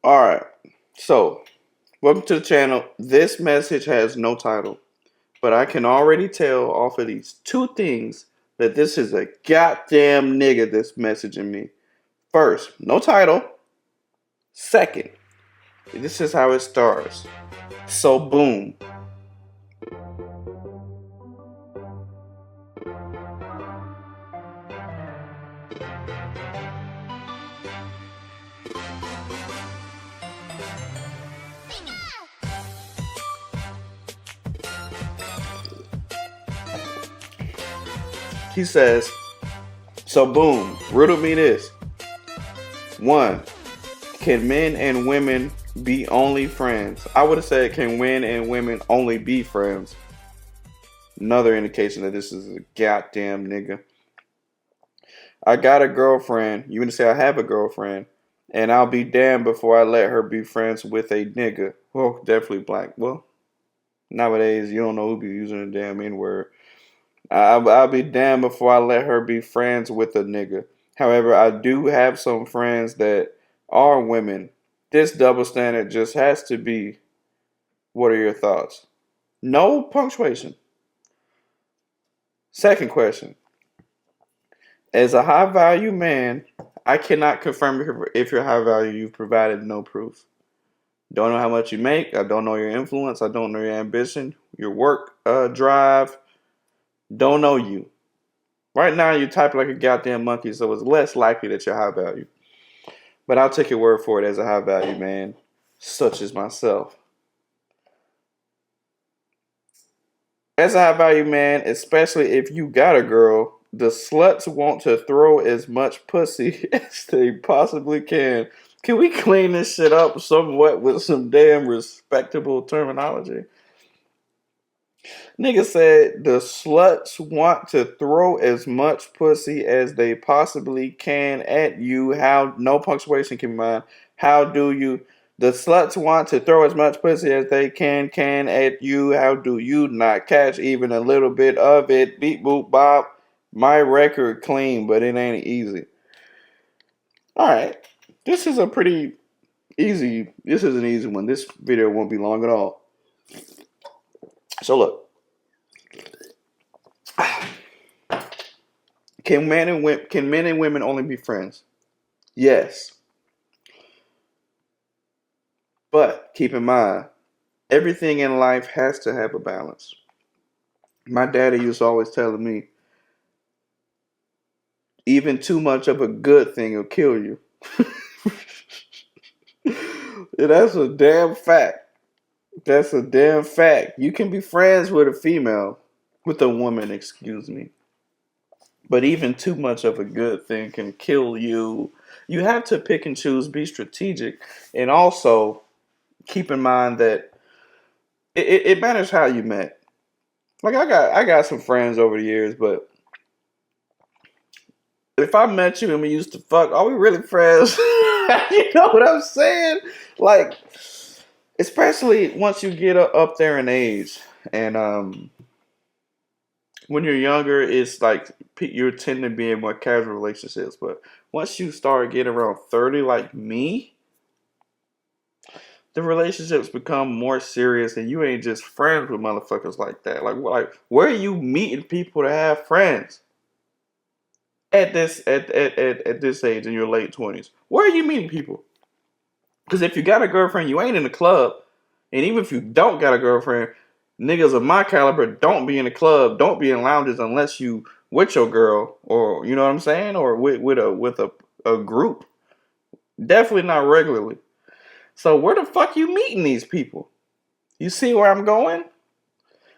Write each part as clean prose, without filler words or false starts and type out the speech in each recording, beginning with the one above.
All right. So, welcome to the channel. This message has no title, but I can already tell off of these two things that this is a goddamn nigga that's messaging me. First, no title. Second, this is how it starts. So, boom. He says, so boom. Riddle me this. One, can men and women be only friends? I would have said, can men and women only be friends? Another indication that this is a goddamn nigga. I got a girlfriend. You gonna say I have a girlfriend, and I'll be damned before I let her be friends with a nigga. Well, definitely black. Well, nowadays you don't know who be using the damn N word. I'll be damned before I let her be friends with a nigga. However, I do have some friends that are women. This double standard just has to be. What are your thoughts? No punctuation. Second question. As a high value man, I cannot confirm if you're high value. You've provided no proof. Don't know how much you make. I don't know your influence. I don't know your ambition, your work drive. Don't know you. Right now, you type like a goddamn monkey, so it's less likely that you're high value. But I'll take your word for it as a high value man, such as myself. As a high value man, especially if you got a girl, the sluts want to throw as much pussy as they possibly can. Can we clean this shit up somewhat with some damn respectable terminology? Nigga said the sluts want to throw as much pussy as they possibly can at you. How, no punctuation, keep in mind. How do you? The sluts want to throw as much pussy as they can at you. How do you not catch even a little bit of it? Beep boop bop. My record clean, but it ain't easy. All right, this is a pretty easy. This is an easy one. This video won't be long at all. So look. Can men and women only be friends? Yes. But keep in mind, everything in life has to have a balance. My daddy used to always tell me, even too much of a good thing will kill you. And that's a damn fact. That's a damn fact. You can be friends with a female, with a woman, excuse me. But even too much of a good thing can kill you. You have to pick and choose, be strategic, and also keep in mind that it matters how you met. Like I got some friends over the years, but if I met you and we used to fuck, are we really friends? You know what I'm saying? Like, especially once you get up there in age, and when you're younger, it's like you tend to be in more casual relationships. But once you start getting around 30, like me, the relationships become more serious, and you ain't just friends with motherfuckers like that. Like where are you meeting people to have friends at this age in your late 20s? Where are you meeting people? Because if you got a girlfriend, you ain't in the club, and even if you don't got a girlfriend, niggas of my caliber don't be in the club, don't be in lounges unless you with your girl, or you know what I'm saying, or with a group. Definitely not regularly. So where the fuck you meeting these people? You see where I'm going?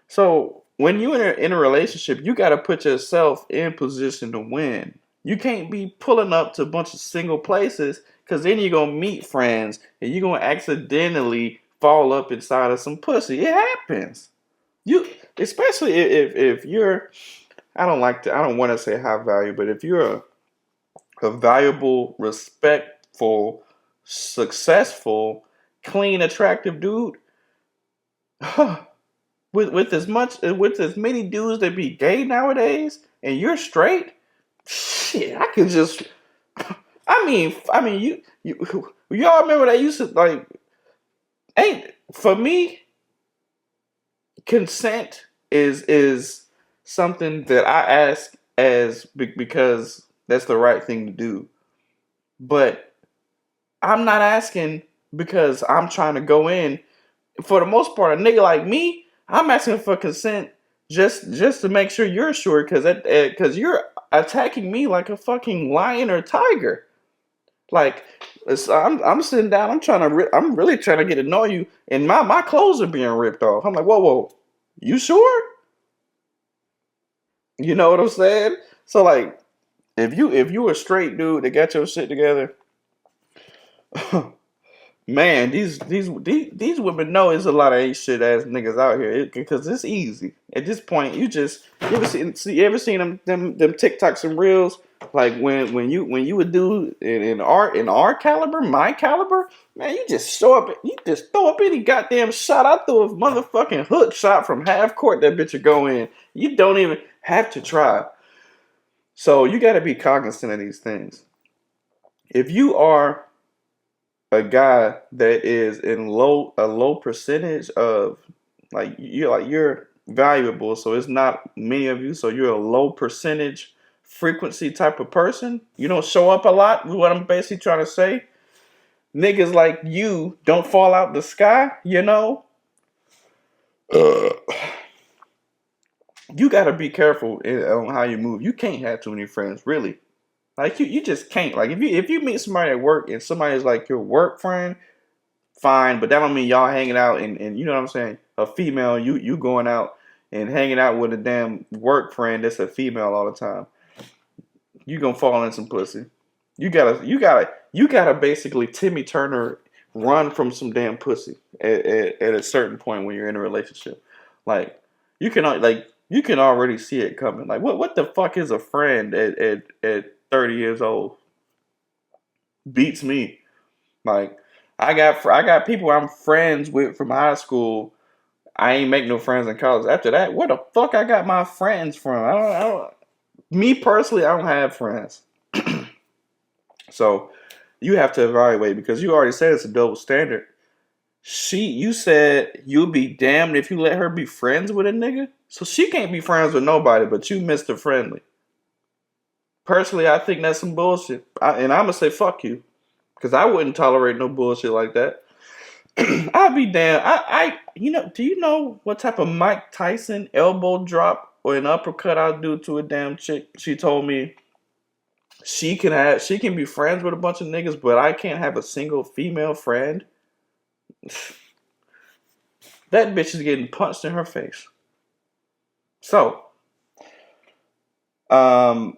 So when you in a relationship, you got to put yourself in position to win. You can't be pulling up to a bunch of single places, because then you're going to meet friends and you're going to accidentally fall up inside of some pussy. It happens. You, especially if you're, I don't want to say high value, but if you're a valuable, respectful, successful, clean, attractive dude, with as many dudes that be gay nowadays, and you're straight, shit, I could just. I mean, You, y'all remember they used to like ain't for me consent is something that I ask as because that's the right thing to do. But I'm not asking because I'm trying to go in. For the most part, a nigga like me, I'm asking for consent just to make sure you're sure because you're attacking me like a fucking lion or tiger. Like I'm sitting down, I'm really trying to get to know you, and my clothes are being ripped off. I'm like, whoa, you sure? You know what I'm saying? So like, if you a straight dude that got your shit together, man, these women know it's a lot of ain't shit ass niggas out here because it's easy. At this point, you ever seen them TikToks and reels like when you would do in our caliber, my caliber, man, you just throw up any goddamn shot. I threw a motherfucking hook shot from half court. That bitch would go in. You don't even have to try. So you got to be cognizant of these things. If you are a guy that is in a low percentage of you're valuable, so it's not many of you, so you're a low percentage frequency type of person. You don't show up a lot. What I'm basically trying to say, niggas like you don't fall out the sky. Uh, you gotta be careful on how you move. You can't have too many friends, really. Like you just can't. Like if you meet somebody at work and somebody's like your work friend, fine, but that don't mean y'all hanging out and you know what I'm saying? A female, you going out and hanging out with a damn work friend that's a female all the time. You gonna fall in some pussy. You gotta basically Timmy Turner run from some damn pussy at a certain point when you're in a relationship. Like you can already see it coming. Like what the fuck is a friend at 30 years old? Beats me. Like I got people I'm friends with from high school. I ain't make no friends in college. After that, where the fuck I got my friends from? I don't. Me personally, I don't have friends. So you have to evaluate because you already said it's a double standard. You said you'll be damned if you let her be friends with a nigga. So she can't be friends with nobody, but you Mr. Friendly. Personally, I think that's some bullshit. And I'm gonna say fuck you because I wouldn't tolerate no bullshit like that. I'd be damn. Do you know what type of Mike Tyson elbow drop or an uppercut I'll do to a damn chick? She told me she can be friends with a bunch of niggas, but I can't have a single female friend. That bitch is getting punched in her face. So, um,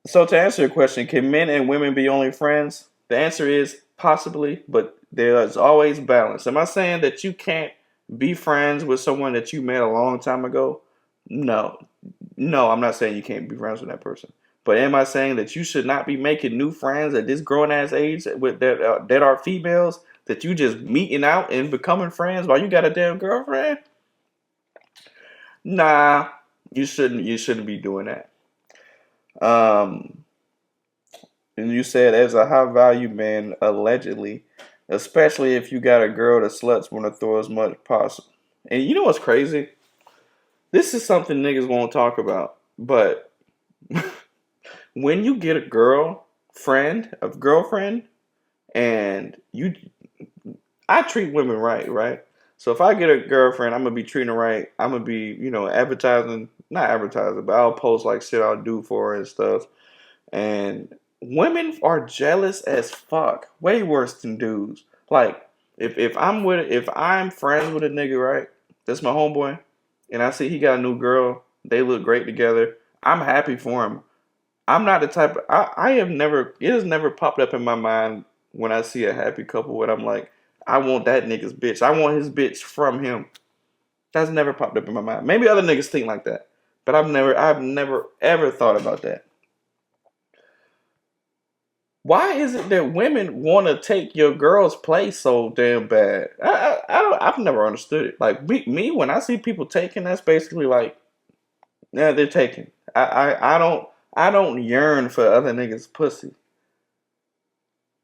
so to answer your question, can men and women be only friends? The answer is possibly, but there's always balance. Am I saying that you can't be friends with someone that you met a long time ago? No. No, I'm not saying you can't be friends with that person. But am I saying that you should not be making new friends at this grown ass age with that are females that you just meeting out and becoming friends while you got a damn girlfriend? Nah, you shouldn't. You shouldn't be doing that. Um, and you said as a high value man, allegedly, especially if you got a girl that sluts want to throw as much possible. And you know what's crazy? This is something niggas won't talk about, but when you get a girlfriend, and I treat women right, right? So if I get a girlfriend, I'm gonna be treating her right. I'm gonna be, not advertising, but I'll post like shit I'll do for her and stuff. And women are jealous as fuck, way worse than dudes. Like if I'm friends with a nigga, right? That's my homeboy, and I see he got a new girl. They look great together. I'm happy for him. I'm not the type of, I have never, it has never popped up in my mind when I see a happy couple where I'm like, I want that nigga's bitch. I want his bitch from him. That's never popped up in my mind. Maybe other niggas think like that, but I've never ever thought about that. Why is it that women want to take your girl's place so damn bad? I've never understood it. Like me, when I see people taking, that's basically like, yeah, they're taking. I don't yearn for other niggas' pussy.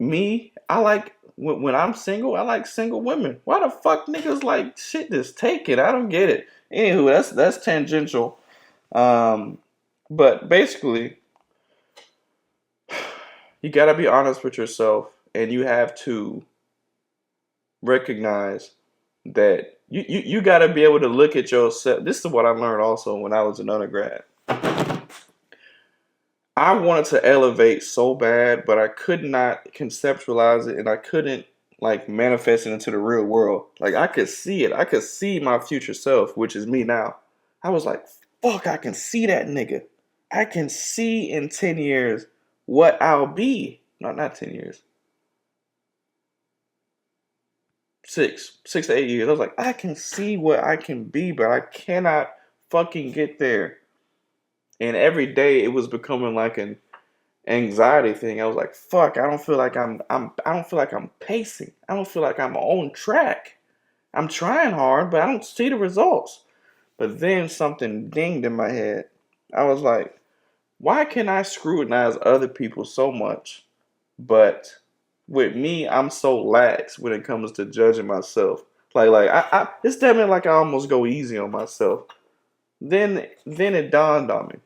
me, I like when I'm single, I like single women. Why the fuck niggas like shit just take it? I don't get it. Anywho, that's tangential. Um, but basically, you gotta be honest with yourself, and you have to recognize that you gotta be able to look at yourself. This is what I learned also when I was an undergrad. I wanted to elevate so bad, but I could not conceptualize it, and I couldn't like manifest it into the real world. Like I could see it. I could see my future self, which is me now. I was like, fuck, I can see that nigga. I can see in 10 years what I'll be. No, not 10 years. 6 to 8 years. I was like, I can see what I can be, but I cannot fucking get there. And every day it was becoming like an anxiety thing. I was like, fuck, I don't feel like I don't feel like I'm pacing. I don't feel like I'm on track. I'm trying hard, but I don't see the results. But then something dinged in my head. I was like, why can I scrutinize other people so much? But with me, I'm so lax when it comes to judging myself. Like it's definitely like I almost go easy on myself. Then it dawned on me.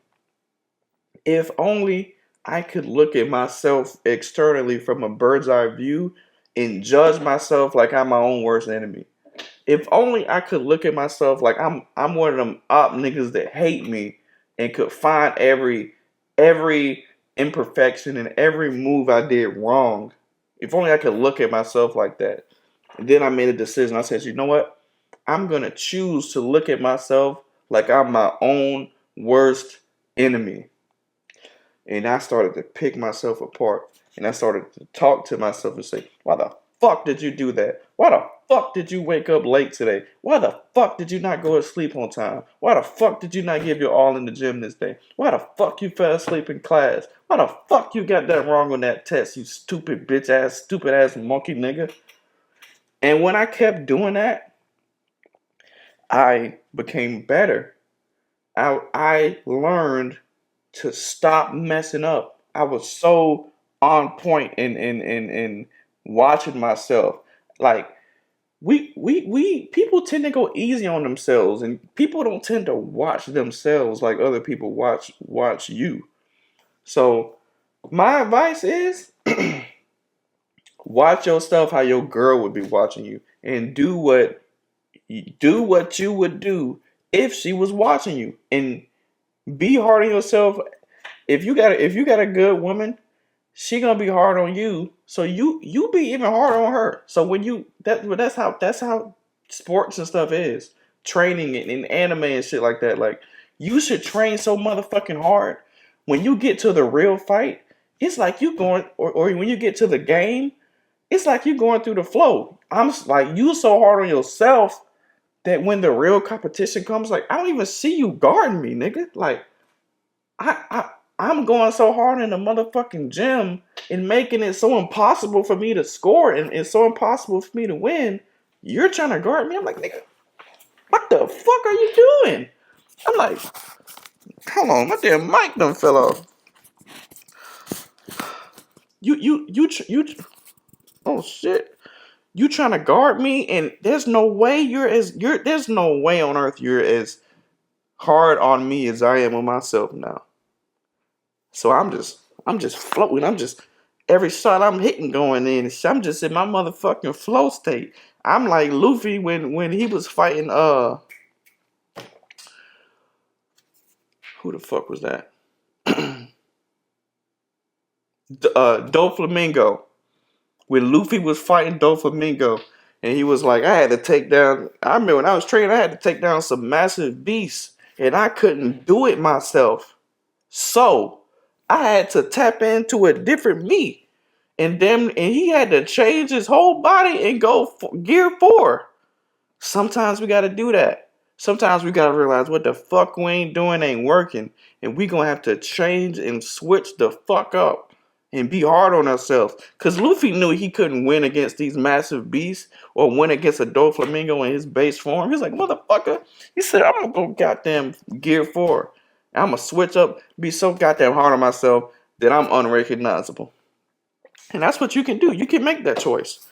If only I could look at myself externally from a bird's eye view and judge myself like I'm my own worst enemy. If only I could look at myself like I'm one of them op niggas that hate me and could find every imperfection and every move I did wrong. If only I could look at myself like that. And then I made a decision. I said, you know what? I'm gonna choose to look at myself like I'm my own worst enemy. And I started to pick myself apart. And I started to talk to myself and say, why the fuck did you do that? Why the fuck did you wake up late today? Why the fuck did you not go to sleep on time? Why the fuck did you not give your all in the gym this day? Why the fuck you fell asleep in class? Why the fuck you got that wrong on that test, you stupid bitch ass, stupid ass monkey nigga? And when I kept doing that, I became better. I learned to stop messing up. I was so on point in watching myself. Like we people tend to go easy on themselves, and people don't tend to watch themselves like other people watch you. So my advice is watch yourself how your girl would be watching you, and do what you would do if she was watching you, and be hard on yourself. If you got a good woman, she gonna be hard on you. So you be even harder on her. So when you that's how sports and stuff is. Training and anime and shit like that. Like you should train so motherfucking hard. When you get to the real fight, it's like you going or when you get to the game, it's like you going through the flow. I'm like you so hard on yourself that when the real competition comes, like I don't even see you guarding me, nigga. Like I'm going so hard in the motherfucking gym and making it so impossible for me to score and it's so impossible for me to win. You're trying to guard me. I'm like, nigga, what the fuck are you doing? I'm like, hold on, my damn mic done fell off. Oh shit. You trying to guard me and there's no way there's no way on earth you're as hard on me as I am on myself now. So I'm just floating. I'm just every shot I'm hitting going in. I'm just in my motherfucking flow state. I'm like Luffy when he was fighting who the fuck was that? Doflamingo. When Luffy was fighting Doflamingo and he was like, I remember when I was training, I had to take down some massive beasts and I couldn't do it myself. So I had to tap into a different me. And he had to change his whole body and go gear 4. Sometimes we got to do that. Sometimes we got to realize what the fuck we ain't doing ain't working. And we going to have to change and switch the fuck up and be hard on ourselves. Because Luffy knew he couldn't win against these massive beasts or win against a Doflamingo in his base form. He's like, motherfucker. He said, I'm going to go goddamn gear 4. I'm going to switch up, be so goddamn hard on myself that I'm unrecognizable. And that's what you can do. You can make that choice.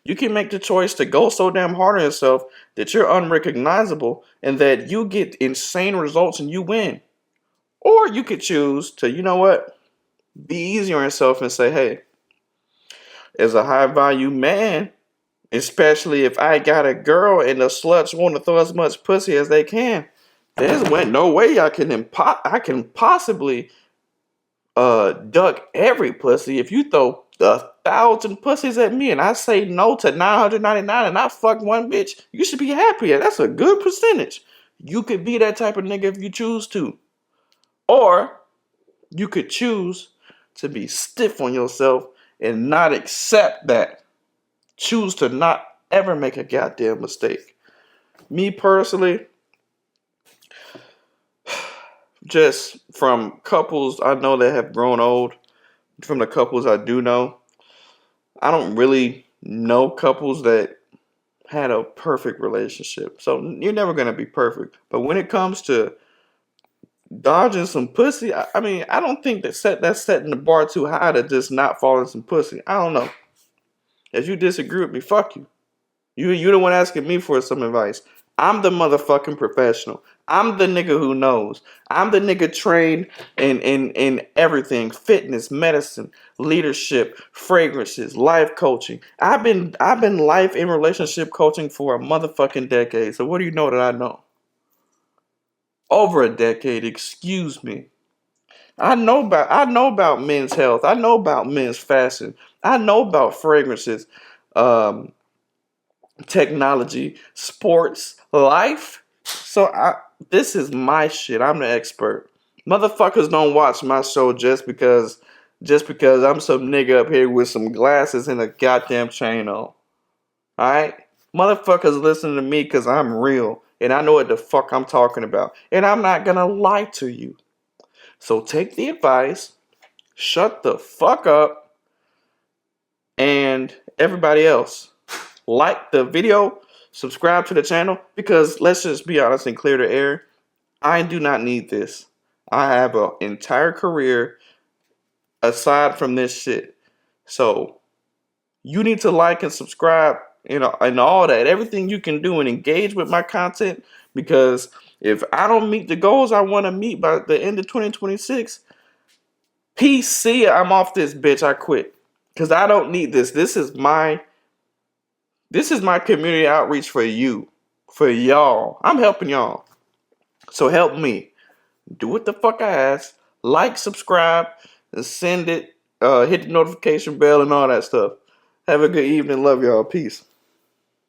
You can make the choice to go so damn hard on yourself that you're unrecognizable and that you get insane results and you win. Or you could choose to, you know what, be easy on yourself and say, hey, as a high value man, especially if I got a girl and the sluts want to throw as much pussy as they can, there's no way I can possibly duck every pussy. If you throw 1,000 pussies at me and I say no to 999 and I fuck one bitch, you should be happy. That's a good percentage. You could be that type of nigga if you choose to. Or you could choose to be stiff on yourself and not accept that. Choose to not ever make a goddamn mistake. Me personally, just from couples I know that have grown old, from the couples I do know, I don't really know couples that had a perfect relationship. So you're never going to be perfect. But when it comes to dodging some pussy, I mean, I don't think that's setting the bar too high to just not fall in some pussy. I don't know. If you disagree with me, fuck you. You the one asking me for some advice. I'm the motherfucking professional. I'm the nigga who knows. I'm the nigga trained in everything: fitness, medicine, leadership, fragrances, life coaching. I've been life and relationship coaching for a motherfucking decade. So what do you know that I know? Over a decade, excuse me. I know about men's health. I know about men's fashion. I know about fragrances. Um, Technology, sports, life. So this is my shit. I'm the expert. Motherfuckers don't watch my show just because I'm some nigga up here with some glasses and a goddamn chain on. Alright? Motherfuckers listen to me because I'm real and I know what the fuck I'm talking about. And I'm not gonna lie to you. So take the advice, shut the fuck up, and everybody else, like the video, subscribe to the channel, because let's just be honest and clear the air. I do not need this. I have an entire career aside from this shit. So you need to like and subscribe, and all that. Everything you can do and engage with my content, because if I don't meet the goals I want to meet by the end of 2026, PC, I'm off this bitch. I quit. Because I don't need this. This is my community outreach for you, for y'all. I'm helping y'all. So help me. Do what the fuck I ask. Like, subscribe, and send it. Hit the notification bell and all that stuff. Have a good evening. Love y'all. Peace.